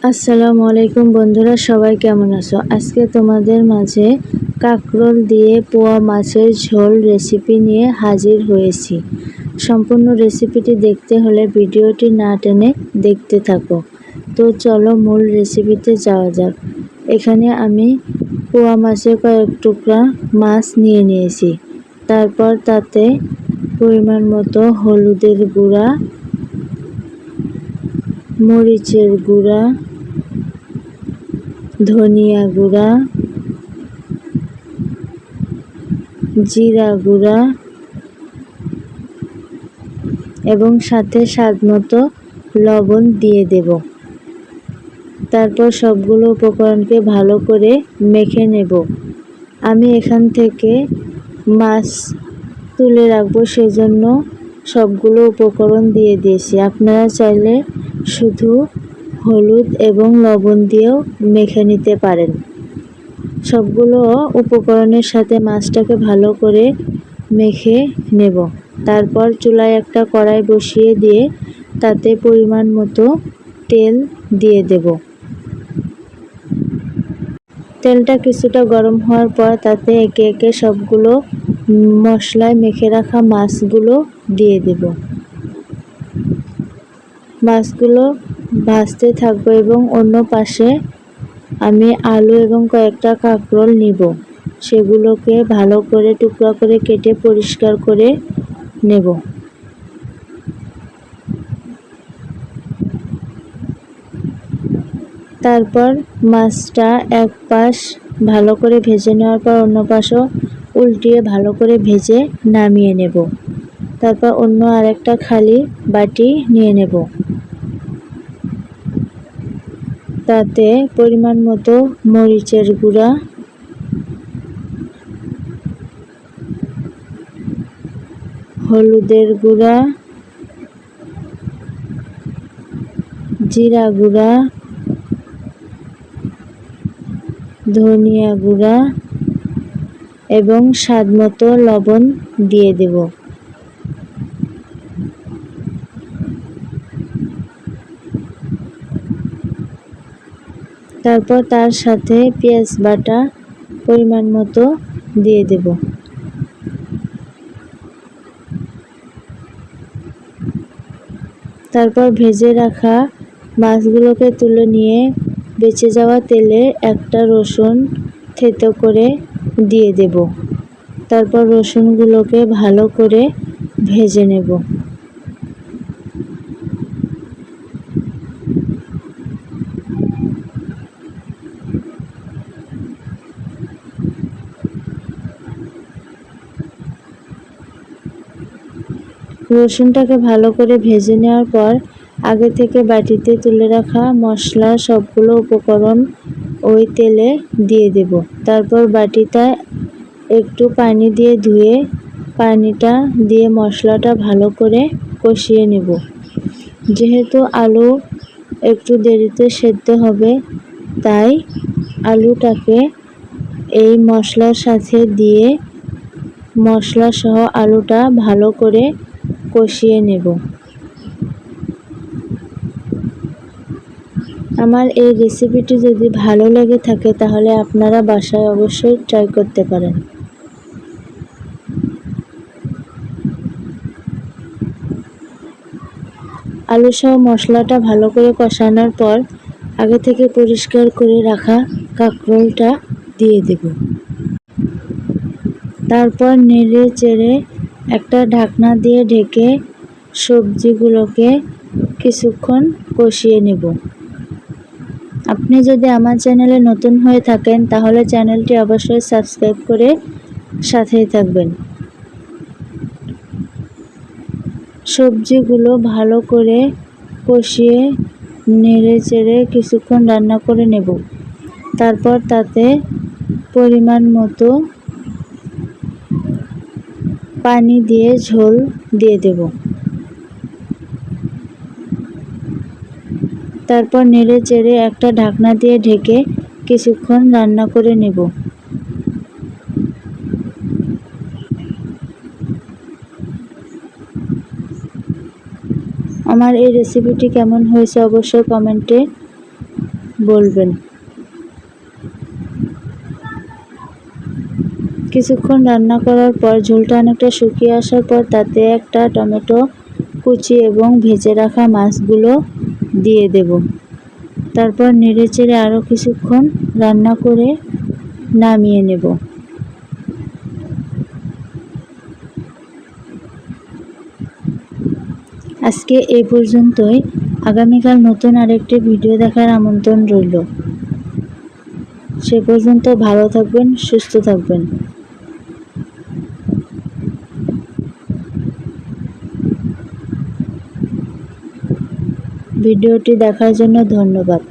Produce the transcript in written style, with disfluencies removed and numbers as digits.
আসসালামু আলাইকুম বন্ধুরা, সবাই কেমন আছো? আজকে তোমাদের মাঝে কাঁকরোল দিয়ে পোয়া মাছের ঝোল রেসিপি নিয়ে হাজির হয়েছি। সম্পূর্ণ রেসিপিটি দেখতে হলে ভিডিওটি না টেনে দেখতে থাকো। তো চলো মূল রেসিপিতে যাওয়া যাক। এখানে আমি পোয়া মাছের কয়েক টুকরা মাছ নিয়ে নিয়েছি। তারপর তাতে পরিমাণ মতো হলুদের গুঁড়া, মরিচের গুঁড়া, ধনিয়া গুঁড়া, জিরা গুঁড়া এবং সাথে স্বাদমতো লবণ দিয়ে দেব। তারপর সবগুলো উপকরণকে ভালো করে মেখে নেব। আমি এখান থেকে মাছ তুলে রাখবো, সেজন্য সবগুলো উপকরণ দিয়ে দিয়েছি। আপনারা চাইলে শুধু হলুদ এবং লবণ দিয়েও মেখে নিতে পারেন। সবগুলো উপকরণের সাথে মাছটাকে ভালো করে মেখে নেব। তারপর চুলায় একটা কড়াই বসিয়ে দিয়ে তাতে পরিমাণ মতো তেল দিয়ে দেব। তেলটা কিছুটা গরম হওয়ার পর তাতে একে একে সবগুলো মশলায় মেখে রাখা মাছগুলো দিয়ে দেব। মাছগুলো ভাজতে থাকবো এবং অন্য পাশে আমি আলু এবং কয়েকটা কাঁকরোল নিব। সেগুলোকে ভালো করে টুকরা করে কেটে পরিষ্কার করে নেব। তারপর মাছটা এক পাশ ভালো করে ভেজে নেওয়ার পর অন্য পাশও উল্টিয়ে ভালো করে ভেজে নামিয়ে নেব। তারপর অন্য আরেকটা খালি বাটি নিয়ে নেব। তাতে পরিমাণ মতো মরিচের গুঁড়া, হলুদের গুঁড়া, জিরা গুঁড়া, ধনিয়া গুঁড়া এবং স্বাদমতো লবণ দিয়ে দেব। তারপর তার সাথে পেঁয়াজ বাটা পরিমাণ মতো দিয়ে দেব। তারপর ভেজে রাখা মাছগুলোকে তুলে নিয়ে বেঁচে যাওয়া তেলে একটা রসুন থেতো করে দিয়ে দেব। তারপর রসুনগুলোকে ভালো করে ভেজে নেব। রসুনটাকে ভালো করে ভেজে নেওয়ার পর আগে থেকে বাটিতে তুলে রাখা মশলা সবগুলো উপকরণ ওই তেলে দিয়ে দেব। তারপর বাটিটা একটু পানি দিয়ে ধুয়ে পানিটা দিয়ে মশলাটা ভালো করে কষিয়ে নেব। যেহেতু আলু একটু দেরিতে সেদ্ধ হবে, তাই আলুটাকে এই মশলার সাথে দিয়ে মশলা সহ আলুটা ভালো করে কষিয়ে নেব। আমার এই রেসিপিটি যদি ভালো লেগে থাকে তাহলে আপনারা বাসায় অবশ্যই ট্রাই করতে পারেন। আলু সহ মশলাটা ভালো করে কষানোর পর আগে থেকে পরিষ্কার করে রাখা কাঁকরোলটা দিয়ে দেব। তারপর নেড়ে চেড়ে একটা ঢাকনা দিয়ে ঢেকে সবজিগুলোকে কিছুক্ষণ কষিয়ে নেব। আপনি যদি আমার চ্যানেলে নতুন হয়ে থাকেন তাহলে চ্যানেলটি অবশ্যই সাবস্ক্রাইব করে সাথেই থাকবেন। সবজিগুলো ভালো করে কষিয়ে নেড়ে চেড়ে কিছুক্ষণ রান্না করে নেব। তারপর তাতে পরিমাণ মতো পানি দিয়ে ঝোল দিয়ে দেব। তারপর নেড়ে চেড়ে একটা ঢাকনা দিয়ে ঢেকে কিছুক্ষণ রান্না করে নেব। আমার এই রেসিপিটি কেমন হয়েছে অবশ্যই কমেন্টে বলবেন। কিছুক্ষণ রান্না করার পর ঝোলটা অনেকটা শুকিয়ে আসার পর তাতে একটা টমেটো কুচি এবং ভেজে রাখা মাছগুলো দিয়ে দেব। তারপর নেড়েচেড়ে আরও কিছুক্ষণ রান্না করে নামিয়ে নেব। আজকে এই পর্যন্তই। আগামীকাল নতুন আরেকটি ভিডিও দেখার আমন্ত্রণ রইল। সে পর্যন্ত ভালো থাকবেন, সুস্থ থাকবেন। ভিডিওটি দেখার জন্য ধন্যবাদ।